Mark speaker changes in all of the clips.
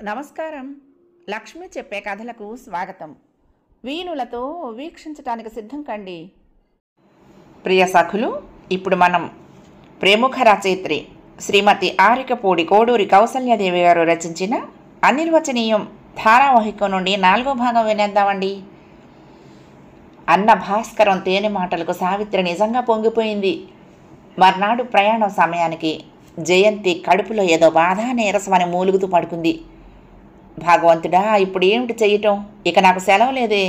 Speaker 1: నమస్కారం. లక్ష్మి చెప్పే కథలకు స్వాగతం. వీణులతో వీక్షించటానికి సిద్ధం కండి. ప్రియ సఖులు, ఇప్పుడు మనం ప్రముఖ రచయిత్రి శ్రీమతి ఆరికపూడి కోడూరి కౌసల్యాదేవి గారు రచించిన అనిర్వచనీయం ధారావాహికం నుండి 4వ భాగం వినేద్దామండి. అన్న భాస్కరం తేనె మాటలకు సావిత్రి నిజంగా పొంగిపోయింది. మర్నాడు ప్రయాణం సమయానికి జయంతి కడుపులో ఏదో బాధ నీరసమని మూలుగుతూ పడుకుంది. భగవంతుడా, ఇప్పుడు ఏమిటి చెయ్యటం? ఇక నాకు సెలవు లేదే.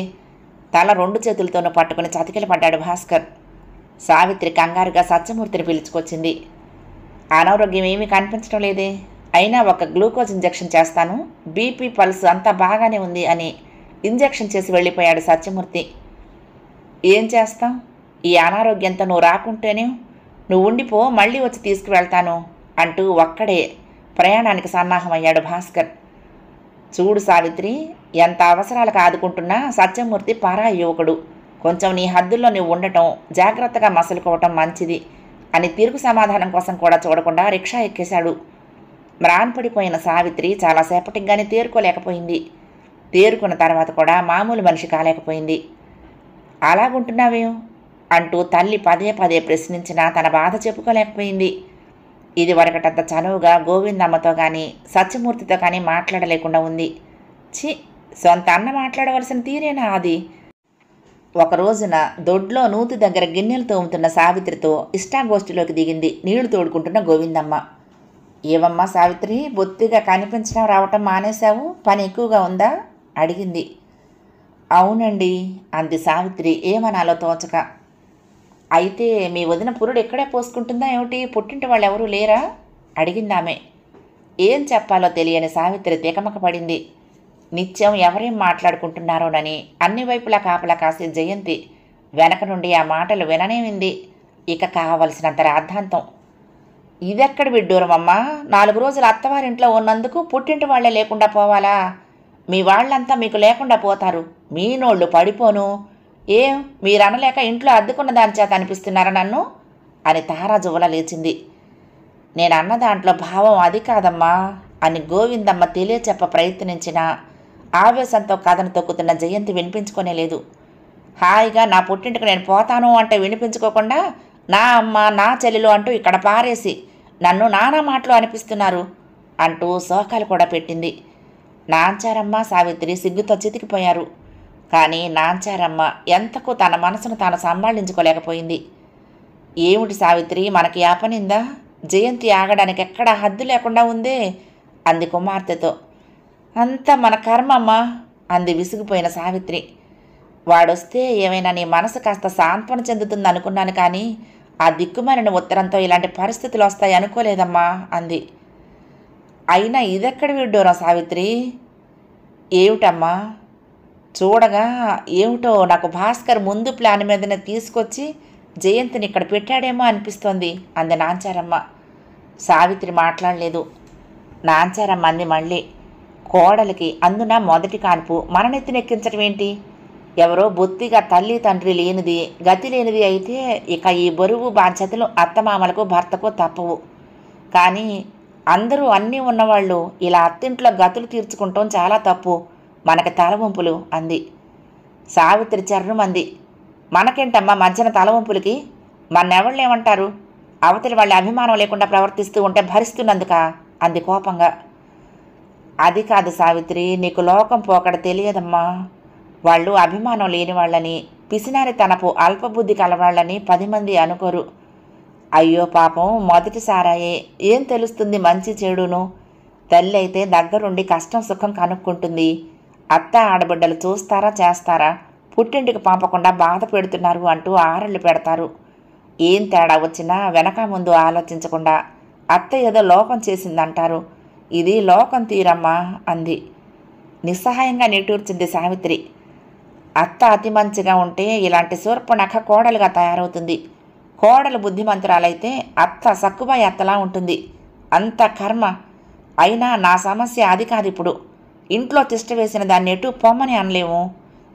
Speaker 1: తల 2 చేతులతోనూ పట్టుకుని చతికిల పడ్డాడు భాస్కర్. సావిత్రి కంగారుగా సత్యమూర్తిని పిలుచుకొచ్చింది. అనారోగ్యం ఏమీ కనిపించడం లేదే, అయినా ఒక గ్లూకోజ్ ఇంజెక్షన్ చేస్తాను, బీపీ పల్స్ అంతా బాగానే ఉంది అని ఇంజెక్షన్ చేసి వెళ్ళిపోయాడు సత్యమూర్తి. ఏం చేస్తాం, ఈ అనారోగ్యంతో నువ్వు రాకుంటేనే, నువ్వు ఉండిపో, మళ్ళీ వచ్చి తీసుకువెళ్తాను అంటూ ఒక్కడే ప్రయాణానికి సన్నాహమయ్యాడు భాస్కర్. చూడు సావిత్రి, ఎంత అవసరాలకు ఆదుకుంటున్నా సత్యమూర్తి పరాయి యువకుడు. కొంచెం నీ హద్దుల్లో నువ్వు ఉండటం, జాగ్రత్తగా మసలుకోవటం మంచిది అని తిరుగు సమాధానం కోసం కూడా చూడకుండా రిక్షా ఎక్కేశాడు. మ్రాన్పడిపోయిన సావిత్రి చాలాసేపటిగానే తేరుకోలేకపోయింది. తేరుకున్న తర్వాత కూడా మామూలు మనిషి కాలేకపోయింది. అలాగుంటున్నావేం అంటూ తల్లి పదే పదే ప్రశ్నించినా తన బాధ చెప్పుకోలేకపోయింది. ఇది వరకటంత చనువుగా గోవిందమ్మతో కానీ సత్యమూర్తితో కానీ మాట్లాడలేకుండా ఉంది. ఛీ, సొంత అన్న మాట్లాడవలసిన తీరేనా అది? ఒక రోజున దొడ్లో నూతి దగ్గర గిన్నెలు తోముతున్న సావిత్రితో ఇష్టాగోష్ఠిలోకి దిగింది నీళ్లు తోడుకుంటున్న గోవిందమ్మ. ఏవమ్మా సావిత్రి, బొత్తిగా కనిపించడం రావటం మానేశావు, పని ఎక్కువగా ఉందా అడిగింది. అవునండి అంది సావిత్రి ఏమనాలో తోచక. అయితే మీ వదిన పురుడు ఎక్కడే పోసుకుంటుందా ఏమిటి, పుట్టింటి వాళ్ళు ఎవరూ లేరా అడిగిందామె. ఏం చెప్పాలో తెలియని సావిత్రి తికమక పడింది. నిత్యం ఎవరేం మాట్లాడుకుంటున్నారోనని అన్ని వైపులా కాపలా కాసే జయంతి వెనక నుండి ఆ మాటలు విననేవింది. ఇక కావలసినంత రాద్ధాంతం. ఇదెక్కడ విడ్డూరమమ్మా, 4 రోజులు అత్తవారింట్లో ఉన్నందుకు పుట్టింటి వాళ్లే లేకుండా పోవాలా? మీ వాళ్ళంతా మీకు లేకుండా పోతారు, మీ నోళ్ళు పడిపోను. ఏం మీరనలేక ఇంట్లో అద్దుకున్న దాని చేత అనిపిస్తున్నారా నన్ను అని తారాజువల లేచింది. నేను అన్న దాంట్లో భావం అది కాదమ్మా అని గోవిందమ్మ తెలియచెప్ప ప్రయత్నించినా ఆవేశంతో కథను తొక్కుతున్న జయంతి వినిపించుకోనేలేదు. హాయిగా నా పుట్టింటికి నేను పోతాను అంటే వినిపించుకోకుండా నా అమ్మ నా చెల్లెలు అంటూ ఇక్కడ పారేసి నన్ను నానా మాటలు అనిపిస్తున్నారు అంటూ శోకాలు కూడా పెట్టింది. నాంచారమ్మ సావిత్రి సిగ్గుతో చితికిపోయారు. కానీ నాంచారమ్మ ఎంతకు తన మనసును తాను సంభాళించుకోలేకపోయింది. ఏమిటి సావిత్రి, మనకి యాపనిందా? జయంతి ఆగడానికి ఎక్కడా హద్దు లేకుండా ఉందే అంది కుమార్తెతో. అంతా మన కర్మమ్మా అంది విసిగిపోయిన సావిత్రి. వాడొస్తే ఏమైనా నీ మనసు కాస్త సాంత్వన చెందుతుంది అనుకున్నాను, కానీ ఆ దిక్కుమాలిన ఉత్తరంతో ఇలాంటి పరిస్థితులు వస్తాయి అనుకోలేదమ్మా అంది. అయినా ఇదెక్కడ విడ్డూరం సావిత్రి? ఏమిటమ్మా? చూడగా ఏమిటో నాకు భాస్కర్ ముందు ప్లాన్ మీదనే తీసుకొచ్చి జయంతిని ఇక్కడ పెట్టాడేమో అనిపిస్తోంది అంది నాంచారమ్మ. సావిత్రి మాట్లాడలేదు. నాంచారమ్మ అంది మళ్ళీ. కోడలికి అందున మొదటి కాన్పు మననెత్తినెక్కించడం ఏంటి? ఎవరో బొత్తిగా తల్లి తండ్రి లేనిది, గతి లేనిది అయితే ఇక ఈ బరువు బాధ్యతలు అత్తమామలకు భర్తకు తప్పవు. కానీ అందరూ అన్నీ ఉన్నవాళ్ళు ఇలా అత్తింట్లో గతులు తీర్చుకుంటాం చాలా తప్పు, మనకి తలవంపులు అంది. సావిత్రి చర్రమంది. మనకేంటమ్మా మధ్యన తలవంపులకి? మన్నెవళ్ళేమంటారు? అవతలి వాళ్ళ అభిమానం లేకుండా ప్రవర్తిస్తూ ఉంటే భరిస్తున్నందుక అంది కోపంగా. అది కాదు సావిత్రి, నీకు లోకం పోకడ తెలియదమ్మా. వాళ్ళు అభిమానం లేని వాళ్ళని, పిసినారి తనపు అల్పబుద్ధి కలవాళ్ళని 10 మంది అనుకోరు. అయ్యో పాపం, మొదటిసారాయే, ఏం తెలుస్తుంది మంచి చెడును? తల్లి అయితే దగ్గరుండి కష్టం సుఖం కనుక్కుంటుంది. అత్త ఆడబిడ్డలు చూస్తారా చేస్తారా, పుట్టింటికి పంపకుండా బాధ పెడుతున్నారు అంటూ ఆరళ్ళు పెడతారు. ఏం తేడా వచ్చినా వెనక ముందు ఆలోచించకుండా అత్త ఏదో లోపం చేసిందంటారు. ఇది లోకం తీరమ్మా అంది. నిస్సహాయంగా నిట్టూర్చింది సావిత్రి. అత్త అతి మంచిగా ఉంటే ఇలాంటి శూర్పణఖ కోడలుగా తయారవుతుంది. కోడలు బుద్ధిమంతురాలైతే అత్త సక్కుబాయి అత్తలా ఉంటుంది. అంత కర్మ. అయినా నా సమస్య అది కాదు ఇప్పుడు. ఇంట్లో తిష్ట వేసిన దాన్ని ఎటు పొమ్మని అనలేము.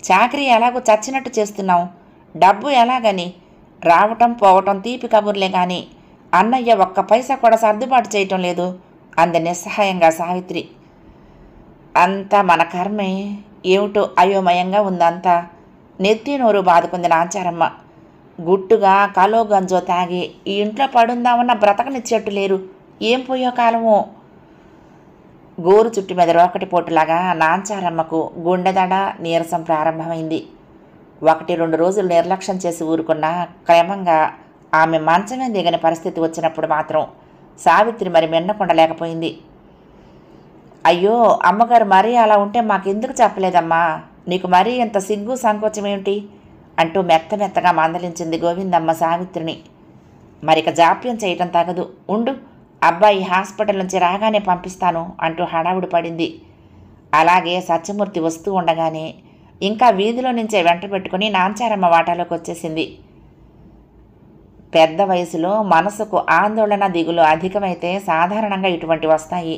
Speaker 1: చాకరీ ఎలాగో చచ్చినట్టు చేస్తున్నాం. డబ్బు ఎలాగని? రావటం పోవటం తీపి కబుర్లే కానీ అన్నయ్య ఒక్క పైసా కూడా సర్దుబాటు చేయటం లేదు అంది నిస్సహాయంగా సావిత్రి. అంతా మన కర్మే, ఏమిటో అయోమయంగా ఉందంతా. నెత్తి నోరు బాదుకుంది నాంచారమ్మ. గుట్టుగా కలో గంజో తాగి ఈ ఇంట్లో పడుందామన్న బ్రతకనిచ్చేట్టు లేరు. ఏం పోయో కాలమో. గోరు చుట్టు మీద రోకటి పోటులాగా నాంచారమ్మకు గుండెదడ నీరసం ప్రారంభమైంది. 1-2 రోజులు నిర్లక్ష్యం చేసి ఊరుకున్న క్రమంగా ఆమె మంచమే దిగని పరిస్థితి వచ్చినప్పుడు మాత్రం సావిత్రి మరి మిన్నకుండలేకపోయింది. అయ్యో అమ్మగారు మరీ అలా ఉంటే మాకెందుకు చెప్పలేదమ్మా, నీకు మరీ ఇంత సిగ్గు సంకోచమేమిటి అంటూ మెత్తగా మందలించింది గోవిందమ్మ సావిత్రిని. మరిక జాప్యం చేయటం తగదు, ఉండు, అబ్బాయి హాస్పిటల్ నుంచి రాగానే పంపిస్తాను అంటూ హడావుడి పడింది. అలాగే సత్యమూర్తి వస్తూ ఉండగానే ఇంకా వీధిలో నుంచే వెంట పెట్టుకుని నాంచారమ్మ వాటాలోకి వచ్చేసింది. పెద్ద వయసులో మనసుకు ఆందోళన దిగులు అధికమైతే సాధారణంగా ఇటువంటి వస్తాయి.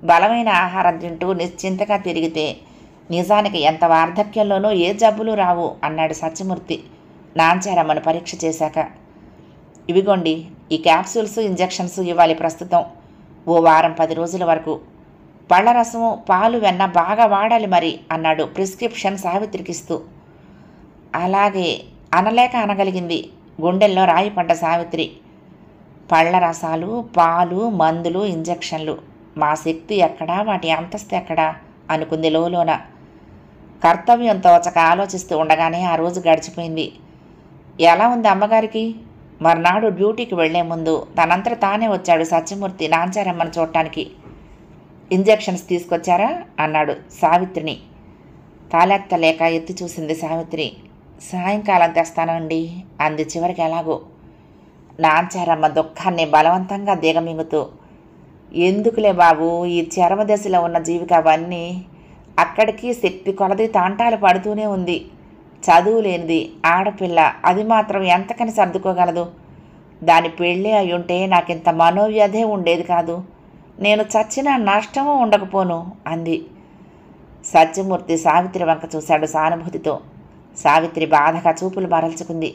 Speaker 1: బలమైన ఆహారం తింటూ నిశ్చింతగా తిరిగితే నిజానికి ఎంత వార్ధక్యంలోనూ ఏ జబ్బులు రావు అన్నాడు సత్యమూర్తి నాంచారమ్మను పరీక్ష చేశాక. ఇవిగోండి, ఈ క్యాప్సూల్స్ ఇంజెక్షన్స్ ఇవ్వాలి ప్రస్తుతం, ఓ వారం 10 రోజుల వరకు. పళ్ళరసము పాలు వెన్న బాగా వాడాలి మరి అన్నాడు ప్రిస్క్రిప్షన్ సావిత్రికిస్తూ. అలాగే అనలేక అనగలిగింది గుండెల్లో రాయి పడ్డ సావిత్రి. పళ్ళ రసాలు, పాలు, మందులు, ఇంజెక్షన్లు, మా శక్తి ఎక్కడా, వాటి అంతస్తు ఎక్కడా అనుకుంది లోలోన. కర్తవ్యం తోచక ఆలోచిస్తూ ఉండగానే ఆ రోజు గడిచిపోయింది. ఎలా ఉంది అమ్మగారికి? మర్నాడు డ్యూటీకి వెళ్లే ముందు తనంతట తానే వచ్చాడు సత్యమూర్తి నాంచారమ్మను చూడటానికి. ఇంజెక్షన్స్ తీసుకొచ్చారా అన్నాడు సావిత్రిని. తాలెత్తలేక ఎత్తి చూసింది సావిత్రి. సాయంకాలం తెస్తానండి అంది చివరికి ఎలాగో. నాంచారమ్మ దుఃఖాన్ని బలవంతంగా దిగమింగుతూ, ఎందుకులే బాబు, ఈ చరమదశలో ఉన్న జీవికి అవన్నీ, అక్కడికి శక్తి కొలది తాంటాలు పడుతూనే ఉంది. చదువు లేనిది, ఆడపిల్ల, అది మాత్రం ఎంతకని సర్దుకోగలదు. దాని పెళ్ళి అయ్యుంటే నాకింత మనోవ్యధే ఉండేది కాదు, నేను చచ్చిన నష్టమూ ఉండకపోను అంది. సత్యమూర్తి సావిత్రి వంక చూశాడు సానుభూతితో. సావిత్రి బాధగా చూపులు మరల్చుకుంది.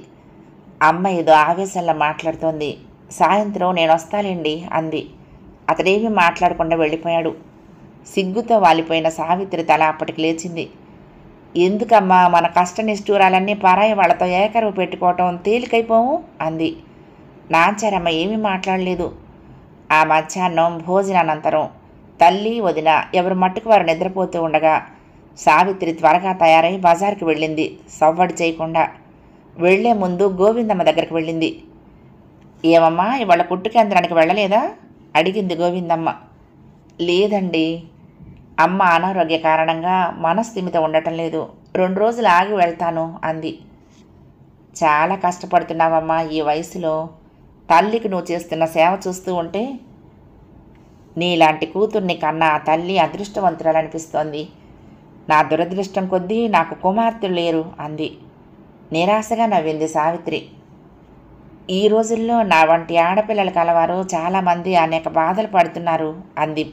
Speaker 1: అమ్మ ఏదో ఆవేశంలో మాట్లాడుతోంది. సాయంత్రం నేను వస్తాలేండి అంది. అతడేమీ మాట్లాడకుండా వెళ్ళిపోయాడు. సిగ్గుతో వాలిపోయిన సావిత్రి తల అప్పటికి లేచింది. ఎందుకమ్మా మన కష్టనిష్ఠూరాలన్నీ పరాయి వాళ్లతో ఏకరువు పెట్టుకోవటం తేలికైపోవు అంది. నాంచారమ్మ ఏమీ మాట్లాడలేదు. ఆ మధ్యాహ్నం భోజనానంతరం తల్లి వదిన ఎవరు మట్టుకు వారు నిద్రపోతూ ఉండగా సావిత్రి త్వరగా తయారై బజార్కి వెళ్ళింది, సవ్వడి చేయకుండా. వెళ్లే ముందు గోవిందమ్మ దగ్గరికి వెళ్ళింది. ఏమమ్మా, ఇవాళ కుట్టు కేంద్రానికి వెళ్ళలేదా అడిగింది గోవిందమ్మ. లేదండి, అమ్మ అనారోగ్య కారణంగా మనస్థిమిత ఉండటం లేదు, 2 రోజులు ఆగి వెళ్తాను అంది. చాలా కష్టపడుతున్నావమ్మా ఈ వయసులో. తల్లికి నువ్వు చేస్తున్న సేవ చూస్తూ ఉంటే నీలాంటి కూతుర్ని కన్నా ఆ తల్లి అదృష్టవంతురాలనిపిస్తోంది. నా దురదృష్టం కొద్దీ నాకు కుమార్తెలు లేరు అంది. నిరాశగా నవ్వింది సావిత్రి. ఈ రోజుల్లో నా వంటి ఆడపిల్లలు కలవారు చాలామంది అనేక బాధలు పడుతున్నారు అంది.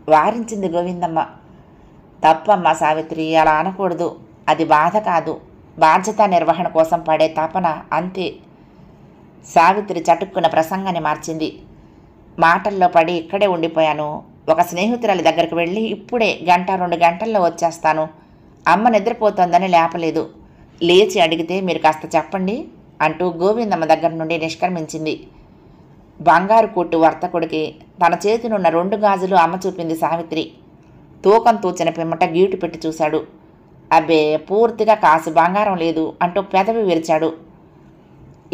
Speaker 1: వారించింది గోవిందమ్మ. తప్పమ్మా సావిత్రి, అలా అనకూడదు. అది బాధ కాదు, బాధ్యతా నిర్వహణ కోసం పడే తపన అంతే. సావిత్రి చటుక్కున ప్రసంగాన్ని మార్చింది. మాటల్లో పడి ఇక్కడే ఉండిపోయాను. ఒక స్నేహితురాలి దగ్గరికి వెళ్ళి ఇప్పుడే 1-2 గంటల్లో వచ్చేస్తాను. అమ్మ నిద్రపోతోందని లేపలేదు. లేచి అడిగితే మీరు కాస్త చెప్పండి అంటూ గోవిందమ్మ దగ్గర నుండి నిష్క్రమించింది. బంగారు కొట్టు వర్తకుడికి తన చేతినున్న 2 గాజులు అమ్మ చూపింది సావిత్రి. తూకం తూచిన పిమ్మట గీటు పెట్టి చూశాడు. అబ్బే, పూర్తిగా కాసు బంగారం లేదు అంటూ పెదవి విరిచాడు.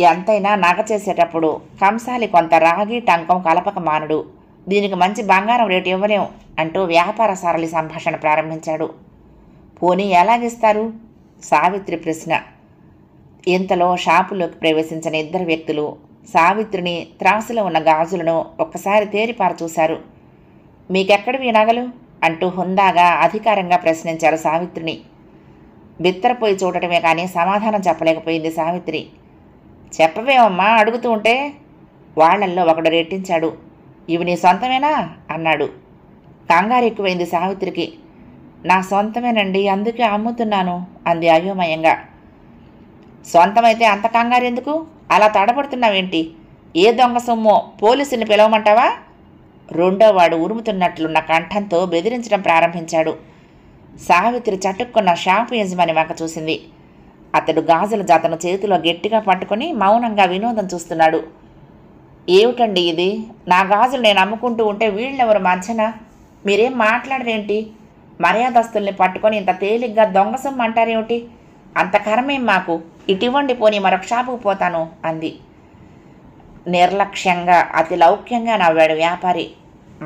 Speaker 1: ఎంతైనా నగ చేసేటప్పుడు కంసాలి కొంత రాగి టంకం కలపక మానడు. దీనికి మంచి బంగారం రేటు ఇవ్వలేం అంటూ వ్యాపార సారళి సంభాషణ ప్రారంభించాడు. పోనీ ఎలాగిస్తారు? సావిత్రి ప్రశ్న. ఇంతలో షాపులోకి ప్రవేశించిన 2 వ్యక్తులు సావిత్రిని, త్రాసులో ఉన్న గాజులను ఒక్కసారి తేరిపార చూశారు. మీకెక్కడివి నగలు అంటూ హుందాగా అధికారంగా ప్రశ్నించారు సావిత్రిని. బిత్తరపోయి చూడటమే కానీ సమాధానం చెప్పలేకపోయింది సావిత్రి. చెప్పవేమమ్మా, అడుగుతూ ఉంటే వాళ్లల్లో ఒకడు రెట్టించాడు. ఇవి నీ సొంతమేనా అన్నాడు. కంగారు ఎక్కువైంది సావిత్రికి. నా సొంతమేనండి, అందుకే అమ్ముతున్నాను అంది అయోమయంగా. సొంతమైతే అంత కంగారు ఎందుకు? అలా తడబడుతున్నావేంటి? ఏ దొంగ సొమ్మో పోలీసుని పిలవమంటావా? రెండోవాడు ఉరుముతున్నట్లున్న కంఠంతో బెదిరించడం ప్రారంభించాడు. సావిత్రి చటుక్కున్న షాపు యజమాని వంక చూసింది. అతడు గాజుల జాతను చేతిలో గట్టిగా పట్టుకుని మౌనంగా వినోదం చూస్తున్నాడు. ఏమిటండి ఇది? నా గాజులు నేను అమ్ముకుంటూ ఉంటే వీళ్ళెవరు మధ్యన? మీరేం మాట్లాడరేంటి? మర్యాదస్తుల్ని పట్టుకొని ఇంత తేలిగ్గా దొంగ సొమ్ము అంటారేమిటి? అంత కరమేం మాకు. ఇటివ్వండి, పోనీ మరొక షాపుకు పోతాను అంది. నిర్లక్ష్యంగా అతి లౌక్యంగా నవ్వాడు వ్యాపారి.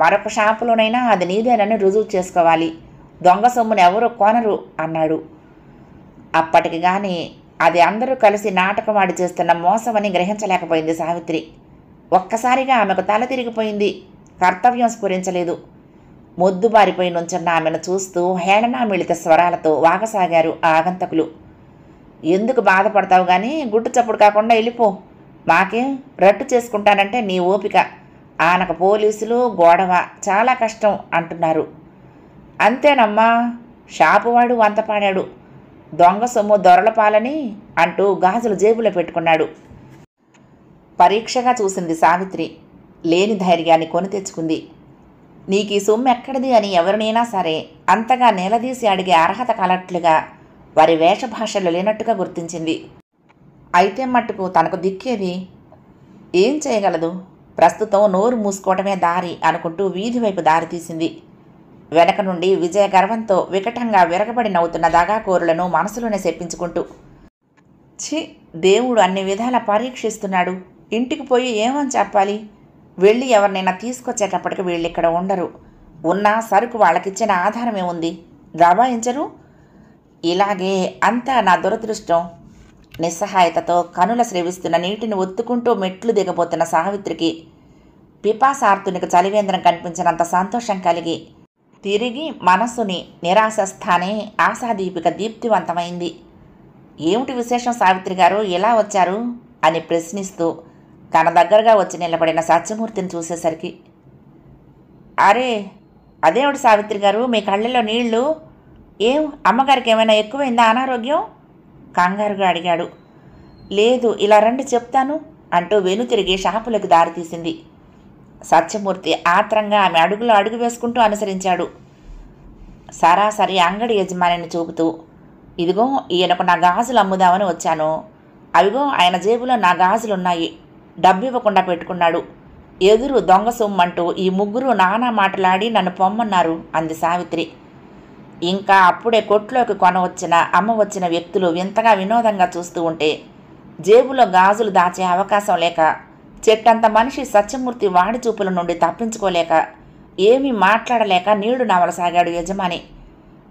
Speaker 1: మరొక షాపులోనైనా అది నీదేనని రుజువు చేసుకోవాలి. దొంగ సొమ్మును ఎవరూ కొనరు అన్నాడు. అప్పటికి కానీ అది అందరూ కలిసి నాటకవాడి చేస్తున్న మోసమని గ్రహించలేకపోయింది సావిత్రి. ఒక్కసారిగా ఆమెకు తల తిరిగిపోయింది. కర్తవ్యం స్ఫురించలేదు. మొద్దుబారిపోయి నుంచున్న ఆమెను చూస్తూ హేళనా మిళిత స్వరాలతో వాగసాగారు ఆ ఆగంతకులు. ఎందుకు బాధపడతావు కానీ గుట్టు చప్పుడు కాకుండా వెళ్ళిపో. మాకేం రట్టు చేసుకుంటానంటే నీ ఓపిక. ఆనక పోలీసులు గొడవ చాలా కష్టం అంటున్నారు. అంతేనమ్మా, షాపువాడు వంతపాడాడు. దొంగ సొమ్ము దొరల పాలని అంటూ గాజులు జేబులో పెట్టుకున్నాడు. పరీక్షగా చూసింది సావిత్రి. లేని ధైర్యాన్ని కొని తెచ్చుకుంది. నీకు ఈ సొమ్ము ఎక్కడిది అని ఎవరినైనా సరే అంతగా నిలదీసి అడిగే అర్హత కలట్లుగా వారి వేషభాషలు లేనట్టుగా గుర్తించింది. అయితే మట్టుకు తనకు దిక్కేది? ఏం చేయగలదు? ప్రస్తుతం నోరు మూసుకోవటమే దారి అనుకుంటూ వీధి వైపు దారి తీసింది. వెనక నుండి విజయ గర్వంతో వికటంగా విరగబడి నవ్వుతున్న దగాకోరులను మనసులోనే చెప్పించుకుంటూ, ఛీ, దేవుడు అన్ని విధాలా పరీక్షిస్తున్నాడు. ఇంటికి పోయి ఏమని చెప్పాలి? వెళ్ళి ఎవరినైనా తీసుకొచ్చేటప్పటికి వీళ్ళిక్కడ ఉండరు. ఉన్న సరుకు వాళ్ళకిచ్చిన ఆధారమే ఉంది. దబాయించరు. ఇలాగే అంతా నా దురదృష్టం. నిస్సహాయతతో కనుల స్రవిస్తున్న నీటిని ఒత్తుకుంటూ మెట్లు దిగబోతున్న సావిత్రికి పిపాసార్తునికి చలివేంద్రం కనిపించినంత సంతోషం కలిగి తిరిగి మనస్సుని నిరాశస్థానే ఆశాదీపిక దీప్తివంతమైంది. ఏమిటి విశేషం సావిత్రి గారు, ఎలా వచ్చారు అని ప్రశ్నిస్తూ తన దగ్గరగా వచ్చి నిలబడిన సత్యమూర్తిని చూసేసరికి, అరే అదేమిటి సావిత్రి గారు, మీ కళ్ళల్లో నీళ్లు? ఏం అమ్మగారికి ఏమైనా ఎక్కువైందా అనారోగ్యం? కంగారుగా అడిగాడు. లేదు, ఇలా రండి చెప్తాను అంటూ వెనుతిరిగి షాపులకు దారితీసింది. సత్యమూర్తి ఆత్రంగా ఆమె అడుగులో అడుగు వేసుకుంటూ అనుసరించాడు. సరాసరి అంగడి యజమానిని చూపుతూ, ఇదిగో ఈయనకు నా గాజులు అమ్ముదామని వచ్చాను. అవిగో ఆయన జేబులో నా గాజులున్నాయి. డబ్బు ఇవ్వకుండా పెట్టుకున్నాడు. ఎదురు దొంగ సొమ్మంటూ ఈ ముగ్గురు నానా మాటలాడి నన్ను పొమ్మన్నారు అంది సావిత్రి. ఇంకా అప్పుడే కొట్లోకి కొనవచ్చిన అమ్మ వచ్చిన వ్యక్తులు వింతగా వినోదంగా చూస్తూ ఉంటే జేబులో గాజులు దాచే అవకాశం లేక చెట్టంత మనిషి సత్యమూర్తి వాడి చూపుల నుండి తప్పించుకోలేక ఏమీ మాట్లాడలేక నీళ్లు నవలసాగాడు యజమాని.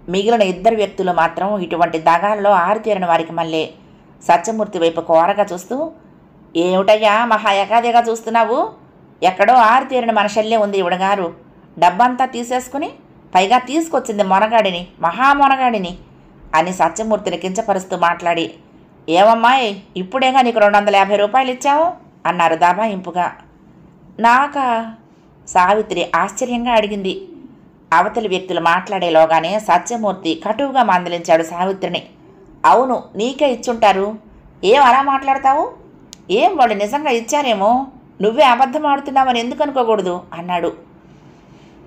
Speaker 1: మిగిలిన ఇద్దరు వ్యక్తులు మాత్రం ఇటువంటి దగాల్లో ఆరితేరిన వారికి మళ్ళీ సత్యమూర్తి వైపు కోరగా చూస్తూ, ఏమిటయ్యా మహా ఎగాదిగా చూస్తున్నావు? ఎక్కడో ఆరితేరిన మన శల్యం ఉంది ఇవిడగారు. డబ్బంతా తీసేసుకుని పైగా తీసుకొచ్చింది మొనగాడిని, మహామొనగాడిని అని సత్యమూర్తిని కించపరుస్తూ మాట్లాడి, ఏమమ్మాయి ఇప్పుడేగా నీకు 250 రూపాయలు ఇచ్చావు అన్నారు దబాయింపుగా. నాకా? సావిత్రి ఆశ్చర్యంగా అడిగింది. అవతలి వ్యక్తులు మాట్లాడేలోగానే సత్యమూర్తి కటువుగా మందలించాడు సావిత్రిని. అవును, నీకే ఇచ్చుంటారు. ఏం అలా మాట్లాడతావు? ఏం వాళ్ళు నిజంగా ఇచ్చారేమో, నువ్వే అబద్ధం ఆడుతున్నావని ఎందుకు అనుకోకూడదు అన్నాడు.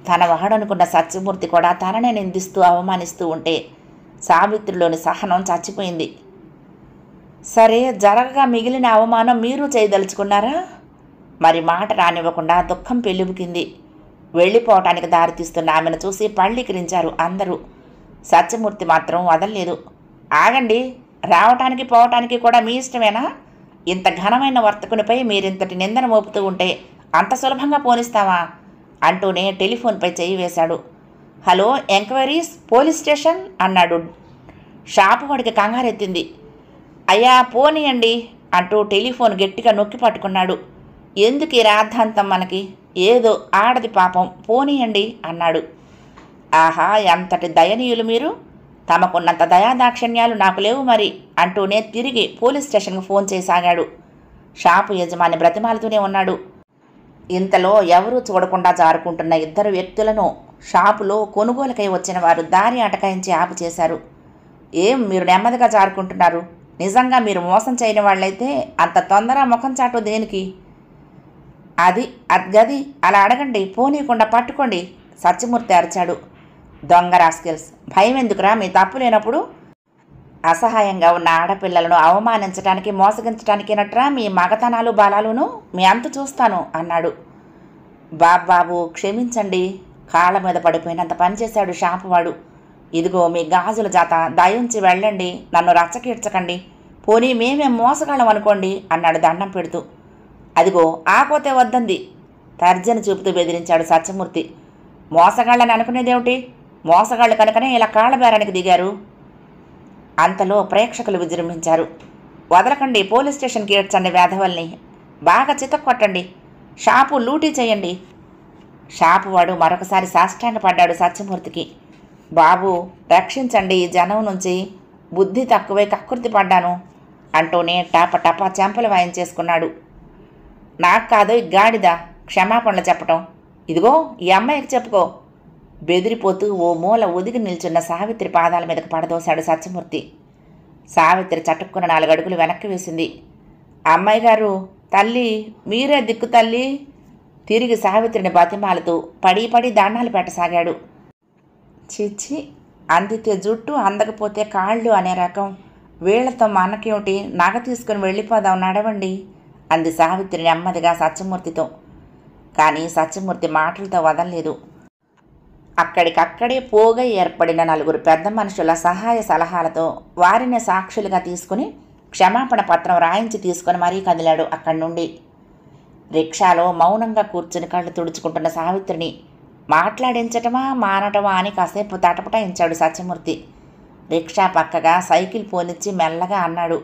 Speaker 1: తన వాడనుకున్న సత్యమూర్తి కూడా తననే నిందిస్తూ అవమానిస్తూ ఉంటే సావిత్రిలోని సహనం చచ్చిపోయింది. సరే, జరగగా మిగిలిన అవమానం మీరు చేయదలుచుకున్నారా? మరి మాట రానివ్వకుండా దుఃఖం పెళ్ళిబుకింది. వెళ్ళిపోవటానికి దారితీస్తున్న ఆమెను చూసి పళ్ళికిరించారు అందరూ. సత్యమూర్తి మాత్రం వదల్లేదు. ఆగండి, రావటానికి పోవటానికి కూడా మీ ఇష్టమేనా? ఇంత ఘనమైన వర్తకునిపై మీరింతటి నిందన మోపుతూ ఉంటే అంత సులభంగా పోనిస్తావా అంటూనే టెలిఫోన్పై చేయి వేశాడు. హలో, ఎంక్వైరీస్ పోలీస్ స్టేషన్ అన్నాడు. షాపు వాడికి కంగారెత్తింది. అయ్యా పోనీయండి అంటూ టెలిఫోన్ గట్టిగా నొక్కి పట్టుకున్నాడు. ఎందుకు ఈ రాద్ధాంతం మనకి? ఏదో ఆడది పాపం, పోనీయండి అన్నాడు. ఆహా, ఎంతటి దయనీయులు మీరు! తమకున్నంత దయాదాక్షిణ్యాలు నాకు లేవు మరి అంటూనే తిరిగి పోలీస్ స్టేషన్కు ఫోన్ చేసాగాడు. షాపు యజమాని బ్రతిమాలుతూనే ఉన్నాడు. ఇంతలో ఎవరూ చూడకుండా జారుకుంటున్న ఇద్దరు వ్యక్తులను షాపులో కొనుగోలుకై వచ్చిన వారు దారి అటకాయించి ఆపు చేశారు. ఏం మీరు నెమ్మదిగా జారుకుంటున్నారు? నిజంగా మీరు మోసం చేయని వాళ్ళైతే అంత తొందర ముఖం చాటు దేనికి? అది గది అలా అడగండి, పోనీయకుండా పట్టుకోండి సత్యమూర్తి అరిచాడు. దొంగ రాస్కెల్స్, భయం ఎందుకురా? మీ తప్పు లేనప్పుడు అసహాయంగా ఉన్న ఆడపిల్లలను అవమానించడానికి మోసగించడానికేనట్రా మీ మగతనాలు బలాలును? మీ అంతు చూస్తాను అన్నాడు. బాబు క్షమించండి, కాళ్ళ మీద పడిపోయినంత పనిచేశాడు షాపువాడు. ఇదిగో మీ గాజుల జాత, దయించి వెళ్ళండి, నన్ను రచ్చకీడ్చకండి, పోనీ మేమేం మోసగాళ్ళం అనుకోండి అన్నాడు దండం పెడుతూ. అదిగో ఆపోతే వద్దంది తర్జన చూపుతూ బెదిరించాడు సత్యమూర్తి. మోసగాళ్ళని అనుకునేదేమిటి? మోసగాళ్ళు కనుకనే ఇలా కాళ్ళబేరానికి దిగారు. అంతలో ప్రేక్షకులు విజృంభించారు. వదలకండి, పోలీస్ స్టేషన్కి ఏడ్చండి వేధవల్ని, బాగా చితక్కొట్టండి, షాపు లూటీ చేయండి. షాపువాడు మరొకసారి సాష్టాంగపడ్డాడు సత్యమూర్తికి. బాబు రక్షించండి, ఈ జనం నుంచి బుద్ధి తక్కువై కక్కుర్తి పడ్డాను అంటూనే టపటపా చెంపలు వాయించేసుకున్నాడు. నాకు కాదు ఈ గాడిద క్షమాపణలు చెప్పటం, ఇదిగో ఈ అమ్మాయికి చెప్పుకో. బెదిరిపోతూ ఓ మూల ఒదిగి నిల్చున్న సావిత్రి పాదాల మీదకు పడదోశాడు సత్యమూర్తి. సావిత్రి చటుక్కున 4 అడుగులు వెనక్కి వేసింది. అమ్మాయి గారు, తల్లి మీరే దిక్కు తల్లి. తిరిగి సావిత్రిని బతిమాలుతూ పడి దండాలు పెట్టసాగాడు. చిచ్చి, అందితే జుట్టు అందకపోతే కాళ్ళు అనే రకం, వీళ్లతో మనకేమిటి, నగ తీసుకుని వెళ్ళిపోదాం నడవండి అంది సావిత్రి నెమ్మదిగా సత్యమూర్తితో. కానీ సత్యమూర్తి మాటలతో వదలలేదు. అక్కడికక్కడే పోగై ఏర్పడిన 4 పెద్ద మనుషుల సహాయ సలహాలతో వారిని సాక్షులుగా తీసుకుని క్షమాపణ పత్రం రాయించి తీసుకుని మరీ కదిలాడు అక్కడి నుండి. రిక్షాలో మౌనంగా కూర్చుని కళ్ళు తుడుచుకుంటున్న సావిత్రిని మాట్లాడించటమా మానటమా అని కాసేపు తటపటాయించాడు సత్యమూర్తి. రిక్షా పక్కగా సైకిల్ పోనిచ్చి మెల్లగా అన్నాడు.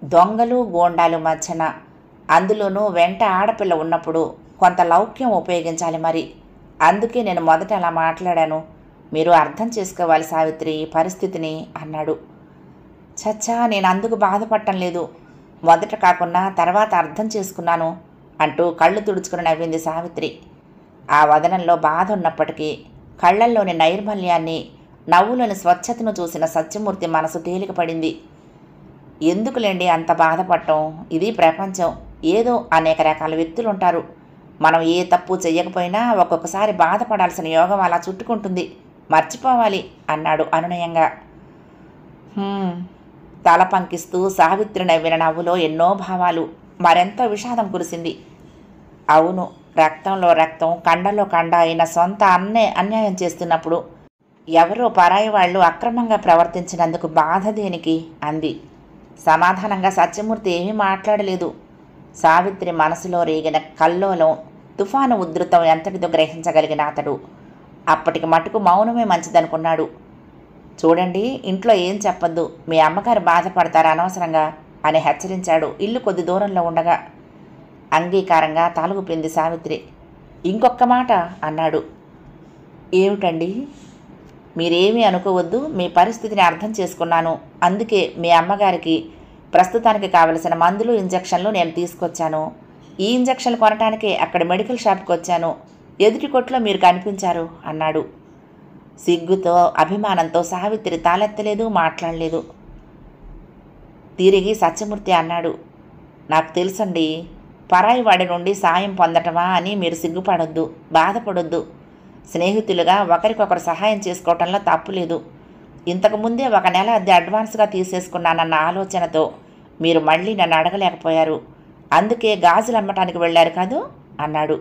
Speaker 1: దొంగలు గోండాలు మధ్యన, అందులోనూ వెంట ఆడపిల్ల ఉన్నప్పుడు కొంత లౌక్యం ఉపయోగించాలి మరి. అందుకే నేను మొదట అలా మాట్లాడాను. మీరు అర్థం చేసుకోవాలి సావిత్రి పరిస్థితిని అన్నాడు. చచ్చా, నేను అందుకు బాధపడటం లేదు, మొదట కాకున్నా తర్వాత అర్థం చేసుకున్నాను అంటూ కళ్ళు తుడుచుకుని నవ్వింది సావిత్రి. ఆ వదనంలో బాధ ఉన్నప్పటికీ కళ్లల్లోని నైర్మల్యాన్ని, నవ్వులోని స్వచ్ఛతను చూసిన సత్యమూర్తి మనసు తేలికపడింది. ఎందుకులేండి అంత బాధపడటం, ఇది ప్రపంచం, ఏదో అనేక రకాల వ్యక్తులుంటారు. మనం ఏ తప్పు చెయ్యకపోయినా ఒక్కొక్కసారి బాధపడాల్సిన యోగం అలా చుట్టుకుంటుంది, మర్చిపోవాలి అన్నాడు అనునయంగా. తల పంకిస్తూ సావిత్రి నవ్విన నవ్వులో ఎన్నో భావాలు, మరెంతో విషాదం కురిసింది. అవును, రక్తంలో రక్తం, కండలో కండ అయిన సొంత అన్నే అన్యాయం చేస్తున్నప్పుడు ఎవరో పరాయి వాళ్ళు అక్రమంగా ప్రవర్తించినందుకు బాధ దేనికి అంది. సమాధానంగా సత్యమూర్తి ఏమీ మాట్లాడలేదు. సావిత్రి మనసులో రేగిన కల్లోలం, తుఫాను ఉధృతం ఎంతటిదో గ్రహించగలిగిన అతడు అప్పటికి మటుకు మౌనమే మంచిదనుకున్నాడు. చూడండి, ఇంట్లో ఏం చెప్పొద్దు, మీ అమ్మగారు బాధపడతారు అనవసరంగా అని హెచ్చరించాడు ఇల్లు కొద్ది దూరంలో ఉండగా. అంగీకారంగా తాలుగుపింది సావిత్రి. ఇంకొక్క మాట అన్నాడు. ఏమిటండి? మీరేమీ అనుకోవద్దు, మీ పరిస్థితిని అర్థం చేసుకున్నాను, అందుకే మీ అమ్మగారికి ప్రస్తుతానికి కావలసిన మందులు ఇంజెక్షన్లు నేను తీసుకొచ్చాను. ఈ ఇంజెక్షన్లు కొనటానికే అక్కడ మెడికల్ షాప్కి వచ్చాను, ఎదుటి కొట్లో మీరు కనిపించారు అన్నాడు. సిగ్గుతో అభిమానంతో సావిత్రి తాలెత్తలేదు, మాట్లాడలేదు. తిరిగి సత్యమూర్తి అన్నాడు. నాకు తెలుసండి, పరాయి వాడి నుండి సాయం పొందటమా అని మీరు సిగ్గుపడొద్దు, బాధపడొద్దు. స్నేహితులుగా ఒకరికొకరు సహాయం చేసుకోవటంలో తప్పులేదు. ఇంతకుముందే 1 నెల అద్దె అడ్వాన్స్గా తీసేసుకున్నానన్న ఆలోచనతో మీరు మళ్ళీ నన్ను అడగలేకపోయారు, అందుకే గాజులు అమ్మటానికి వెళ్ళారు కాదు అన్నాడు.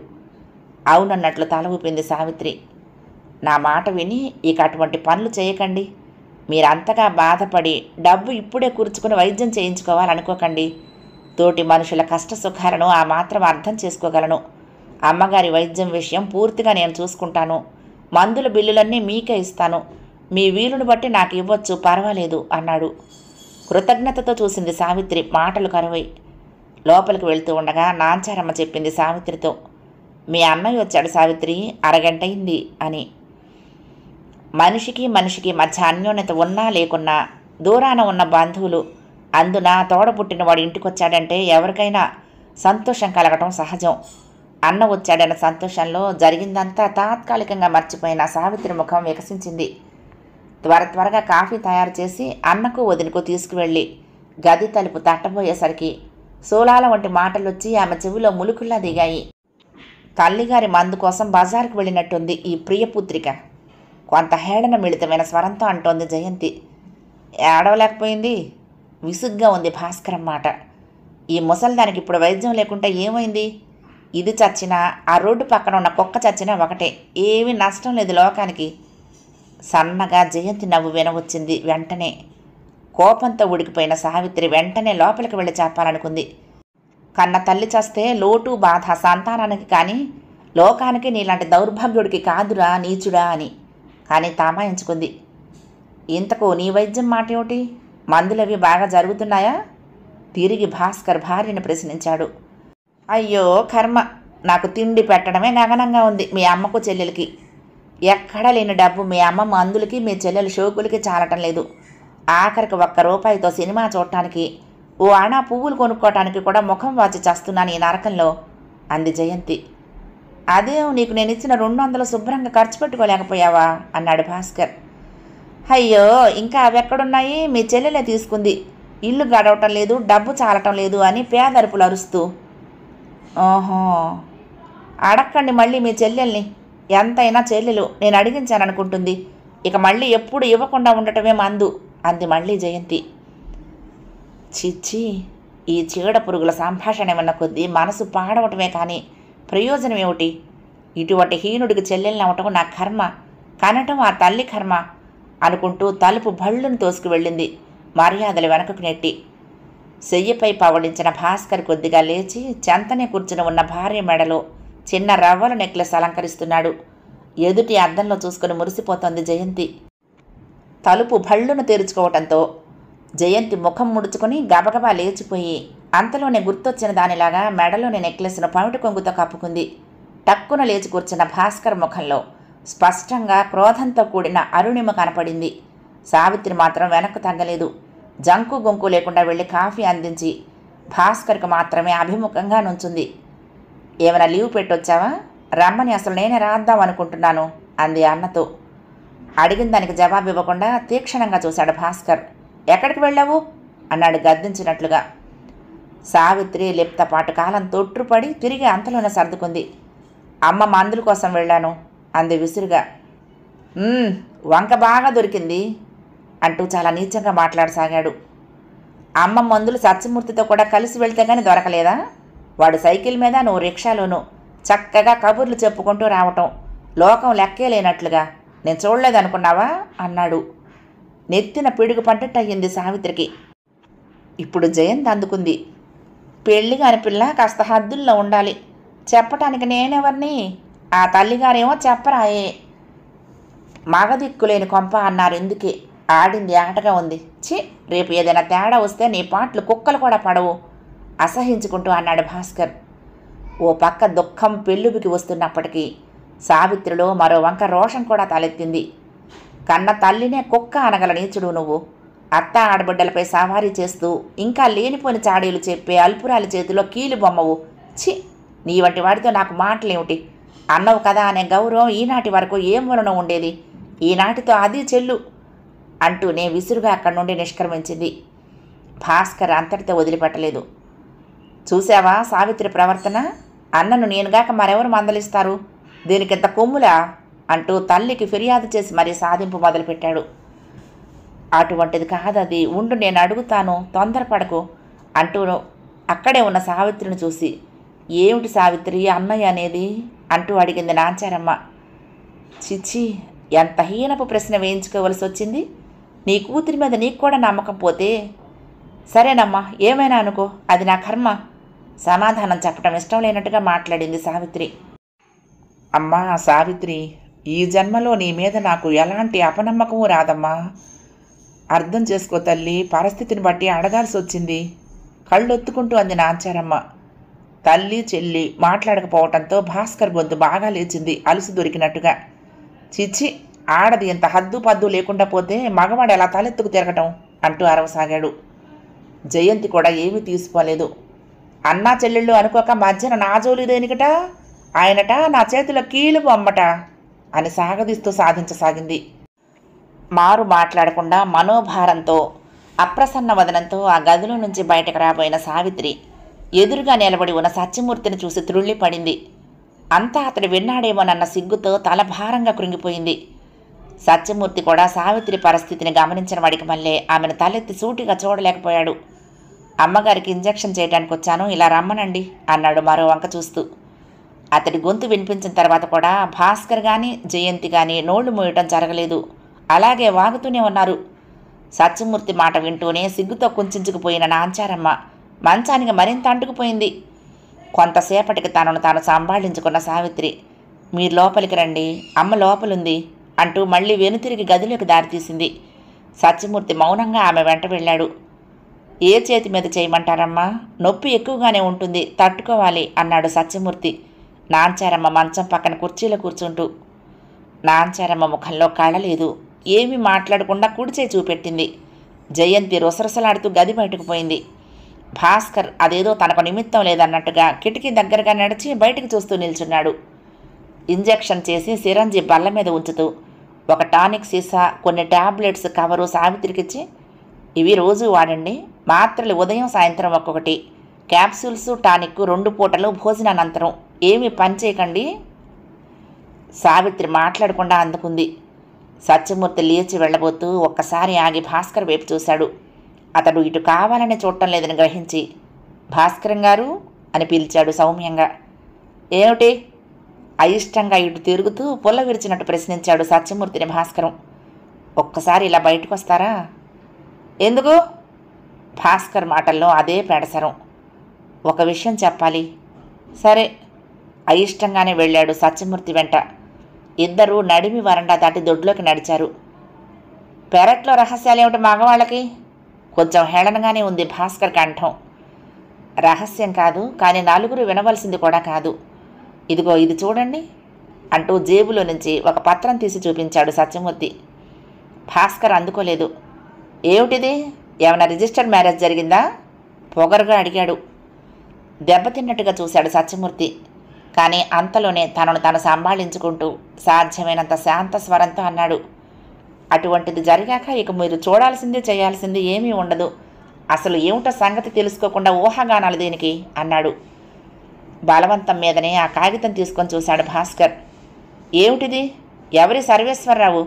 Speaker 1: అవునన్నట్లు తల ఊపింది సావిత్రి. నా మాట విని ఇక అటువంటి పనులు చేయకండి. మీరంతగా బాధపడి డబ్బు ఇప్పుడే కూర్చుకుని వైద్యం చేయించుకోవాలనుకోకండి. తోటి మనుషుల కష్ట సుఖాలను ఆ మాత్రం అర్థం చేసుకోగలను. అమ్మగారి వైద్యం విషయం పూర్తిగా నేను చూసుకుంటాను. మందుల బిల్లులన్నీ మీకే ఇస్తాను. మీ వీలును బట్టి నాకు ఇవ్వచ్చు, పర్వాలేదు అన్నాడు. కృతజ్ఞతతో చూసింది సావిత్రి మాటలు కరువై. లోపలికి వెళ్తూ ఉండగా నాంచారమ్మ చెప్పింది సావిత్రితో. మీ అన్నయ్య వచ్చాడు సావిత్రి, అరగంట అయింది అని. మనిషికి మనిషికి మధ్య అన్యోన్యత ఉన్నా లేకున్నా దూరాన ఉన్న బంధువులు, అందున తోడబుట్టిన వాడు ఇంటికొచ్చాడంటే ఎవరికైనా సంతోషం కలగటం సహజం. అన్న వచ్చాడన్న సంతోషంలో జరిగిందంతా తాత్కాలికంగా మర్చిపోయిన సావిత్రి ముఖం వికసించింది. త్వరగా కాఫీ తయారు చేసి అన్నకు వదినకు తీసుకువెళ్ళి గది తలుపు తట్టబోయేసరికి సోలాల వంటి మాటలొచ్చి ఆమె చెవిలో ములుకుల్లా దిగాయి. తల్లిగారి మందు కోసం బజారుకు వెళ్ళినట్టుంది ఈ ప్రియపుత్రిక. కొంత హేళన మిళితమైన స్వరంతో అంటోంది జయంతి. ఏడవలేకపోయింది. విసుగ్గా ఉంది భాస్కరం మాట. ఈ ముసలిదానికి ఇప్పుడు వైద్యం లేకుంటే ఏమైంది? ఇది చచ్చినా ఆ రోడ్డు పక్కన ఉన్న కుక్క చచ్చినా ఒకటే, ఏమీ నష్టం లేదు లోకానికి. సన్నగా జయంతి నవ్వు వినవచ్చింది. వెంటనే కోపంతో ఉడికిపోయిన సావిత్రి వెంటనే లోపలికి వెళ్ళి చెప్పాలనుకుంది. కన్న తల్లి చేస్తే లోటు బాధ సంతానానికి కానీ లోకానికి నీలాంటి దౌర్భాగ్యుడికి కాదురా నీచుడా అని. కానీ తామాయించుకుంది. ఇంతకు నీ వైద్యం మాట ఏమిటి? మందులవి బాగా జరుగుతున్నాయా? తిరిగి భాస్కర్ భార్యను ప్రశ్నించాడు. అయ్యో కర్మ, నాకు తిండి పెట్టడమే గగనంగా ఉంది మీ అమ్మకు చెల్లెలకి. ఎక్కడా లేని డబ్బు మీ అమ్మ మందులకి మీ చెల్లెలు షోకులకి చాలటం లేదు. ఆఖరికి ₹1 సినిమా చూడటానికి, ఓ అణా పువ్వులు కొనుక్కోవటానికి కూడా ముఖం వాచి చేస్తున్నాను ఈ నరకంలో అంది జయంతి. అదే నీకు నేను ఇచ్చిన 200 శుభ్రంగా ఖర్చు పెట్టుకోలేకపోయావా అన్నాడు భాస్కర్. అయ్యో ఇంకా అవి ఎక్కడున్నాయి? మీ చెల్లెలే తీసుకుంది. ఇల్లు గడవటం లేదు, డబ్బు చాలటం లేదు అని పేదరుపులు అరుస్తూ. ఓహో, అడక్కండి మళ్ళీ మీ చెల్లెల్ని. ఎంతైనా చెల్లెలు నేను అడిగించాననుకుంటుంది. ఇక మళ్ళీ ఎప్పుడు ఇవ్వకుండా ఉండటమే మందు అంది మళ్ళీ జయంతి. చిచ్చి, ఈ చీడ పురుగుల సంభాషణ ఏమన్న కొద్దీ మనసు పాడవటమే కానీ ప్రయోజనం ఏమిటి? ఇటువంటి హీనుడికి చెల్లెల్ని అవటం నా కర్మ, కనటం ఆ తల్లి కర్మ అనుకుంటూ తలుపు భళ్ళును తోసుకు వెళ్ళింది మర్యాదలు వెనకకు నెట్టి. సెయ్యిపై పవడించిన భాస్కర్ కొద్దిగా లేచి చెంతనే కూర్చుని ఉన్న భార్య మెడలో చిన్న రవ్వల నెక్లెస్ అలంకరిస్తున్నాడు. ఎదుటి అద్దంలో చూసుకుని మురిసిపోతోంది జయంతి. తలుపు భళ్ళును తెరుచుకోవటంతో జయంతి ముఖం ముడుచుకొని గబగబా లేచిపోయి అంతలోనే గుర్తొచ్చిన దానిలాగా మెడలోని నెక్లెస్ను పమిటి కొంగుతో కప్పుకుంది. టక్కున లేచి కూర్చున్న భాస్కర్ ముఖంలో స్పష్టంగా క్రోధంతో కూడిన అరుణిమ కనపడింది. సావిత్రి మాత్రం వెనక్కు తగ్గలేదు. జంకు గొంకు లేకుండా వెళ్ళి కాఫీ అందించి భాస్కర్కు మాత్రమే అభిముఖంగా నుంచుంది. ఏమైనా లీవ్ పెట్టొచ్చావా? రమ్మని అసలు నేనే రాద్దాం అనుకుంటున్నాను అంది అన్నతో. అడిగిన దానికి జవాబు ఇవ్వకుండా తీక్షణంగా చూశాడు భాస్కర్. ఎక్కడికి వెళ్ళావు అన్నాడు గద్దించినట్లుగా. సావిత్రి లిప్తపాటు కాలం తొట్టుపడి తిరిగి అంతలోనే సర్దుకుంది. అమ్మ మందుల కోసం వెళ్ళాను అంది విసురుగా. వంక బాగా దొరికింది అంటూ చాలా నీచంగా మాట్లాడసాగాడు. అమ్మ మందులు సత్యమూర్తితో కూడా కలిసి వెళ్తే కానీ దొరకలేదా? వాడు సైకిల్ మీద, నువ్వు రిక్షాలోనూ చక్కగా కబుర్లు చెప్పుకుంటూ రావటం లోకం లెక్కే లేనట్లుగా నేను చూడలేదనుకున్నావా అన్నాడు. నెత్తిన పిడుగు పడ్డట్టయింది సావిత్రికి. ఇప్పుడు జయంతి అందుకుంది. పెళ్లి కాని పిల్ల కాస్త హద్దుల్లో ఉండాలి. చెప్పటానికి నేనెవరిని? ఆ తల్లిగారేమో చెప్పరాయే. మగదిక్కులేని కొంప అన్నారు. ఎందుకే ఆడింది ఆటగా ఉంది. ఛీ, రేపు ఏదైనా తేడా వస్తే నీ పాటలు కుక్కలు కూడా పడవు అసహించుకుంటూ అన్నాడు భాస్కర్. ఓ పక్క దుఃఖం పెళ్ళుబికి వస్తున్నప్పటికీ సావిత్రిలో మరో వంక రోషం కూడా తలెత్తింది. కన్న తల్లినే కుక్క అనగల నీచుడు నువ్వు. అత్త ఆడబిడ్డలపై సవారీ చేస్తూ ఇంకా లేనిపోని చాడీలు చెప్పే అల్పురాలి చేతిలో కీలు బొమ్మవు. ఛీ, నీ వంటి వాడితో నాకు మాటలేమిటి? అన్నవు కదా అనే గౌరవం ఈనాటి వరకు ఏం వలన ఉండేది. ఈనాటితో అది చెల్లు అంటూనే విసురుగా అక్కడి నుండి నిష్క్రమించింది. భాస్కర్ అంతటితో వదిలిపెట్టలేదు. చూసావా సావిత్రి ప్రవర్తన? అన్నను నేనుగాక మరెవరు మందలిస్తారు? దీనికింత కొమ్ములా అంటూ తల్లికి ఫిర్యాదు చేసి మరీ సాధింపు మొదలుపెట్టాడు. అటువంటిది కాదది, ఉండు నేను అడుగుతాను, తొందరపడకు అంటూ అక్కడే ఉన్న సావిత్రిని చూసి, ఏమిటి సావిత్రి అన్నయ్య అనేది అంటూ అడిగింది నాంచారమ్మ. చిచ్చి, ఎంత హీనపు ప్రశ్న వేయించుకోవలసి వచ్చింది. నీ కూతురి మీద నీకు కూడా నమ్మకం పోతే సరేనమ్మా, ఏమైనా అనుకో, అది నా కర్మ. సమాధానం చెప్పడం ఇష్టం లేనట్టుగా మాట్లాడింది సావిత్రి. అమ్మా సావిత్రి, ఈ జన్మలో నీ మీద నాకు ఎలాంటి అపనమ్మకము రాదమ్మా. అర్థం చేసుకో తల్లి, పరిస్థితిని బట్టి అడగాల్సి వచ్చింది కళ్ళొత్తుకుంటూ అంది నాంచారమ్మ. తల్లి చెల్లి మాట్లాడకపోవటంతో భాస్కర్ గొంతు బాగా లేచింది అలుసు దొరికినట్టుగా. చిచ్చి, ఆడది ఎంత హద్దు పద్దు లేకుండా పోతే మగవాడు ఎలా తలెత్తుకు తిరగటం అంటూ అరవసాగాడు. జయంతి కూడా ఏమీ తీసుకోలేదు. అన్నా చెల్లెళ్ళు అనుకోక మధ్యన నా జోలి దేనికట, ఆయనట నా చేతిలో కీలు బొమ్మట అని సాగదీస్తూ సాధించసాగింది. మారు మాట్లాడకుండా మనోభారంతో అప్రసన్న వదనంతో ఆ గదిలో నుంచి బయటకు రాబోయిన సావిత్రి ఎదురుగా నిలబడి ఉన్న సత్యమూర్తిని చూసి త్రుళ్ళిపడింది. అంతా అతడు విన్నాడేమోనన్న సిగ్గుతో తల భారంగా కృంగిపోయింది. సత్యమూర్తి కూడా సావిత్రి పరిస్థితిని గమనించిన వాడికి మళ్ళీ ఆమెను తలెత్తి సూటిగా చూడలేకపోయాడు. అమ్మగారికి ఇంజెక్షన్ చేయడానికి వచ్చాను, ఇలా రమ్మనండి అన్నాడు మరో వంక చూస్తూ. అతడి గొంతు వినిపించిన తర్వాత కూడా భాస్కర్ కానీ జయంతి కానీ నోళ్లు మూయటం జరగలేదు. అలాగే వాగుతూనే ఉన్నారు. సత్యమూర్తి మాట వింటూనే సిగ్గుతో కుంచుకుపోయిన నాంచారమ్మ మంచానికి మరింత అంటుకుపోయింది. కొంతసేపటికి తనను తాను సంభాళించుకున్న సావిత్రి, మీరు లోపలికి రండి, అమ్మ లోపలుంది అంటూ మళ్ళీ వెనుతిరిగి గదిలోకి దారితీసింది. సత్యమూర్తి మౌనంగా ఆమె వెంట వెళ్ళాడు. ఏ చేతి మీద చేయమంటారమ్మా? నొప్పి ఎక్కువగానే ఉంటుంది, తట్టుకోవాలి అన్నాడు సత్యమూర్తి నాంచారమ్మ మంచం పక్కన కుర్చీలో కూర్చుంటూ. నాంచారమ్మ ముఖంలో కళలేదు. ఏమీ మాట్లాడకుండా కుడిచే చూపెట్టింది. జయంతి రుసరుసలాడుతూ గది బయటకు పోయింది. భాస్కర్ అదేదో తనకు నిమిత్తం లేదన్నట్టుగా కిటికీ దగ్గరగా నడిచి బయటికి చూస్తూ నిల్చున్నాడు. ఇంజెక్షన్ చేసి సిరంజి బల్ల మీద ఉంచుతూ ఒక టానిక్ సీసా, కొన్ని టాబ్లెట్స్ కవరు సావిత్రికిచ్చి, ఇవి రోజు వాడండి, మాత్రలు ఉదయం సాయంత్రం ఒక్కొక్కటి, క్యాప్సూల్స్ టానిక్ 2 పూటలు భోజనానంతరం, ఏమీ పని చేయకండి. సావిత్రి మాట్లాడకుండా అందుకుంది. సత్యమూర్తి లేచి వెళ్ళబోతూ ఒక్కసారి ఆగి భాస్కర్ వైపు చూశాడు. అతడు ఇటు కావాలని చూడటం లేదని గ్రహించి, భాస్కరం గారు అని పిలిచాడు సౌమ్యంగా. ఏమిటి? అయిష్టంగా ఇటు తిరుగుతూ పుల్ల విరిచినట్టు ప్రశ్నించాడు సత్యమూర్తిని భాస్కరం. ఒక్కసారి ఇలా బయటకు వస్తారా? ఎందుకు? భాస్కర్ మాటల్లో అదే పెడసరం. ఒక విషయం చెప్పాలి. సరే. అయిష్టంగానే వెళ్ళాడు సత్యమూర్తి వెంట. ఇద్దరూ నడిమి వరండా దాటి దొడ్లోకి నడిచారు. పెరట్లో రహస్యాలేమిటి మగవాళ్ళకి? కొంచెం హేళనగానే ఉంది భాస్కర్ కంఠం. రహస్యం కాదు, కానీ నలుగురు వినవలసింది కూడా కాదు. ఇదిగో ఇది చూడండి అంటూ జేబులో నుంచి ఒక పత్రం తీసి చూపించాడు సత్యమూర్తి. భాస్కర్ అందుకోలేదు. ఏమిటిది? ఏమైనా రిజిస్టర్డ్ మ్యారేజ్ జరిగిందా? పొగరుగా అడిగాడు. దెబ్బతిన్నట్టుగా చూశాడు సత్యమూర్తి. కానీ అంతలోనే తనను తాను సంభాళించుకుంటూ సాధ్యమైనంత శాంత స్వరంతో అన్నాడు, అటువంటిది జరిగాక ఇక మీరు చూడాల్సింది చేయాల్సింది ఏమీ ఉండదు. అసలు ఏమిటో సంగతి తెలుసుకోకుండా ఊహాగానాలు దేనికి అన్నాడు. బలవంతం మీదనే ఆ కాగితం తీసుకొని చూశాడు భాస్కర్. ఏమిటిది? ఎవరి సర్వేశ్వరరావు?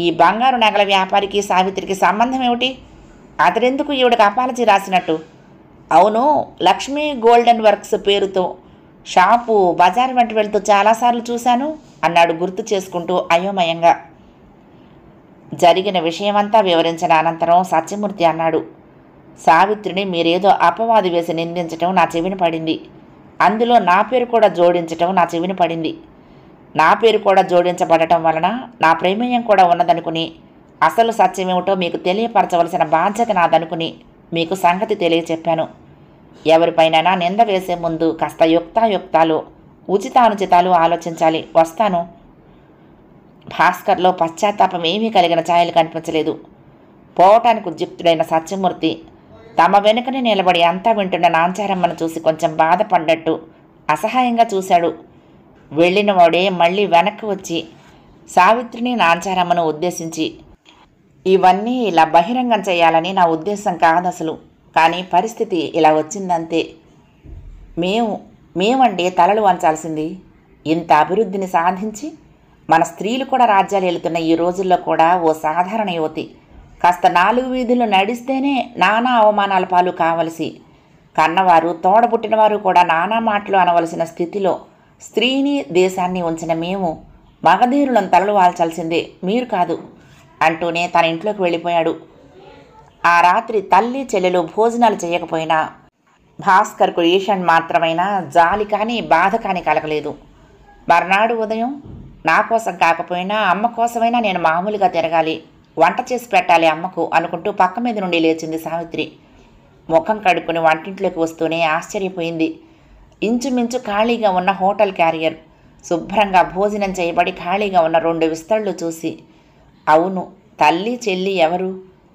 Speaker 1: ఈ బంగారు నగల వ్యాపారికి సావిత్రికి సంబంధం ఏమిటి? అతడెందుకు ఈవిడకి అపాలజీ రాసినట్టు? అవును, లక్ష్మీ గోల్డెన్ వర్క్స్ పేరుతో షాపు బజారు వెంట వెళ్తూ చాలాసార్లు చూశాను అన్నాడు గుర్తు చేసుకుంటూ అయోమయంగా. జరిగిన విషయమంతా వివరించిన అనంతరం సత్యమూర్తి అన్నాడు, సావిత్రిని మీరేదో అపవాదు వేసి నిందించటం నా చెవిన పడింది. అందులో నా పేరు కూడా జోడించటం నా చెవిన పడింది. నా పేరు కూడా జోడించబడటం వలన నా ప్రమేయం కూడా ఉన్నదనుకుని, అసలు సత్యమేమిటో మీకు తెలియపరచవలసిన బాధ్యత నాదనుకుని మీకు సంగతి తెలియచెప్పాను. ఎవరిపైనైనా నింద వేసే ముందు కాస్త యుక్తాయుక్తాలు, ఉచితానుచితాలు ఆలోచించాలి. వస్తాను. భాస్కర్లో పశ్చాత్తాపం ఏమీ కలిగిన ఛాయలు కనిపించలేదు. పోవటానికి ఉద్యుక్తుడైన సత్యమూర్తి తమ వెనుకనే నిలబడి అంతా వింటున్న నాంచారమ్మను చూసి కొంచెం బాధపడ్డట్టు అసహాయంగా చూశాడు. వెళ్ళిన వాడే మళ్ళీ వెనక్కి వచ్చి సావిత్రిని నాంచారమ్మను ఉద్దేశించి, ఇవన్నీ ఇలా బహిరంగం చేయాలని నా ఉద్దేశం కాదసలు, కానీ పరిస్థితి ఇలా వచ్చిందంతే. మేమంటే తలలు వంచాల్సింది. ఇంత అభివృద్ధిని సాధించి మన స్త్రీలు కూడా రాజ్యాలు వెళుతున్న ఈ రోజుల్లో కూడా ఓ సాధారణ యువతి కాస్త 4 వీధుల్లో నడిస్తేనే నానా అవమానాల పాలు కావలసి, కన్నవారు తోడబుట్టినవారు కూడా నానా మాటలు అనవలసిన స్థితిలో స్త్రీని దేశాన్ని ఉంచిన మేము మగధీరులను తలలు వాల్చాల్సిందే, మీరు కాదు అంటూనే తన ఇంట్లోకి వెళ్ళిపోయాడు. ఆ రాత్రి తల్లి చెల్లెలు భోజనాలు చేయకపోయినా భాస్కర్కు ఈషన్ మాత్రమైనా జాలి కానీ బాధ కానీ కలగలేదు. మర్నాడు ఉదయం నా కోసం కాకపోయినా అమ్మ కోసమైనా నేను మామూలుగా తిరగాలి, వంట చేసి పెట్టాలి అమ్మకు అనుకుంటూ పక్క మీద నుండి లేచింది సావిత్రి. ముఖం కడుక్కుని వంటింట్లోకి వస్తూనే ఆశ్చర్యపోయింది. ఇంచుమించు ఖాళీగా ఉన్న హోటల్ క్యారియర్, శుభ్రంగా భోజనం చేయబడి ఖాళీగా ఉన్న 2 విస్తళ్ళు చూసి, అవును, తల్లి చెల్లి ఎవరు?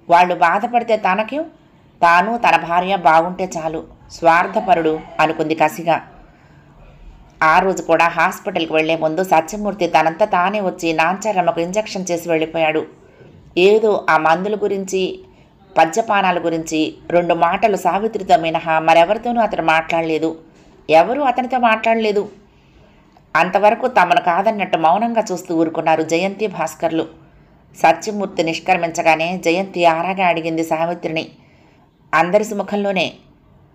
Speaker 1: వాళ్ళు బాధపడితే తనకి, తాను తన భార్య బాగుంటే చాలు, స్వార్థపరుడు అనుకుంది కసిగా. ఆ రోజు కూడా హాస్పిటల్కి వెళ్లే ముందు సత్యమూర్తి తనంతా తానే వచ్చి నాంచారమ్మకు ఇంజెక్షన్ చేసి వెళ్ళిపోయాడు. ఏదో ఆ మందుల గురించి, పద్యపానాల గురించి 2 మాటలు సావిత్రితో మినహా మరెవరితోనూ అతను మాట్లాడలేదు. ఎవరూ అతనితో మాట్లాడలేదు. అంతవరకు తమను కాదన్నట్టు మౌనంగా చూస్తూ ఊరుకున్నారు జయంతి భాస్కర్లు. సత్యమూర్తి నిష్క్రమించగానే జయంతి ఆరాగా అడిగింది సావిత్రిని. అందరి సుముఖంలోనే,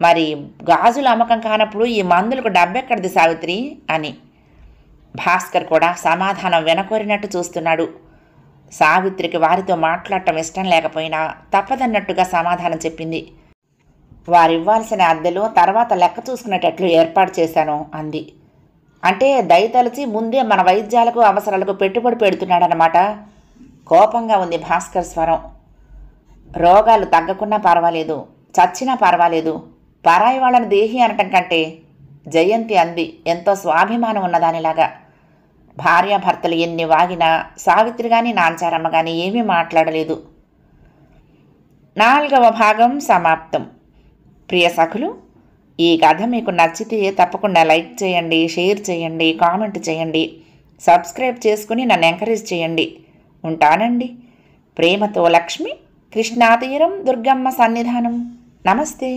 Speaker 1: మరి గాజుల అమ్మకం కానప్పుడు ఈ మందులకు డబ్బెక్కడిది సావిత్రి అని. భాస్కర్ కూడా సమాధానం వెనకోరినట్టు చూస్తున్నాడు. సావిత్రికి వారితో మాట్లాడటం ఇష్టం లేకపోయినా తప్పదన్నట్టుగా సమాధానం చెప్పింది. వారివ్వాల్సిన అద్దెలు తర్వాత లెక్క చూసుకునేటట్లు ఏర్పాటు చేశాను అంది. అంటే దయతలచి ముందే మన వైద్యాలకు అవసరాలకు పెట్టుబడి పెడుతున్నాడనమాట. కోపంగా ఉంది భాస్కర్ స్వరం. రోగాలు తగ్గకున్నా పర్వాలేదు, చచ్చినా పర్వాలేదు, పరాయి వాళ్ళని దేహి అనటం కంటే, జయంతి అంది ఎంతో స్వాభిమానం ఉన్నదానిలాగా. భార్యాభర్తలు ఎన్ని వాగినా సావిత్రి కానీ నాంచారమ్మ కానీ ఏమీ మాట్లాడలేదు. 4వ భాగం సమాప్తం. ప్రియ సఖులు, ఈ కథ మీకు నచ్చితే తప్పకుండా లైక్ చేయండి, షేర్ చేయండి, కామెంట్ చేయండి, సబ్స్క్రైబ్ చేసుకుని నన్ను ఎంకరేజ్ చేయండి. ఉంటానండి. ప్రేమతో లక్ష్మి, కృష్ణాతీరం, దుర్గమ్మ సన్నిధానం. నమస్తే.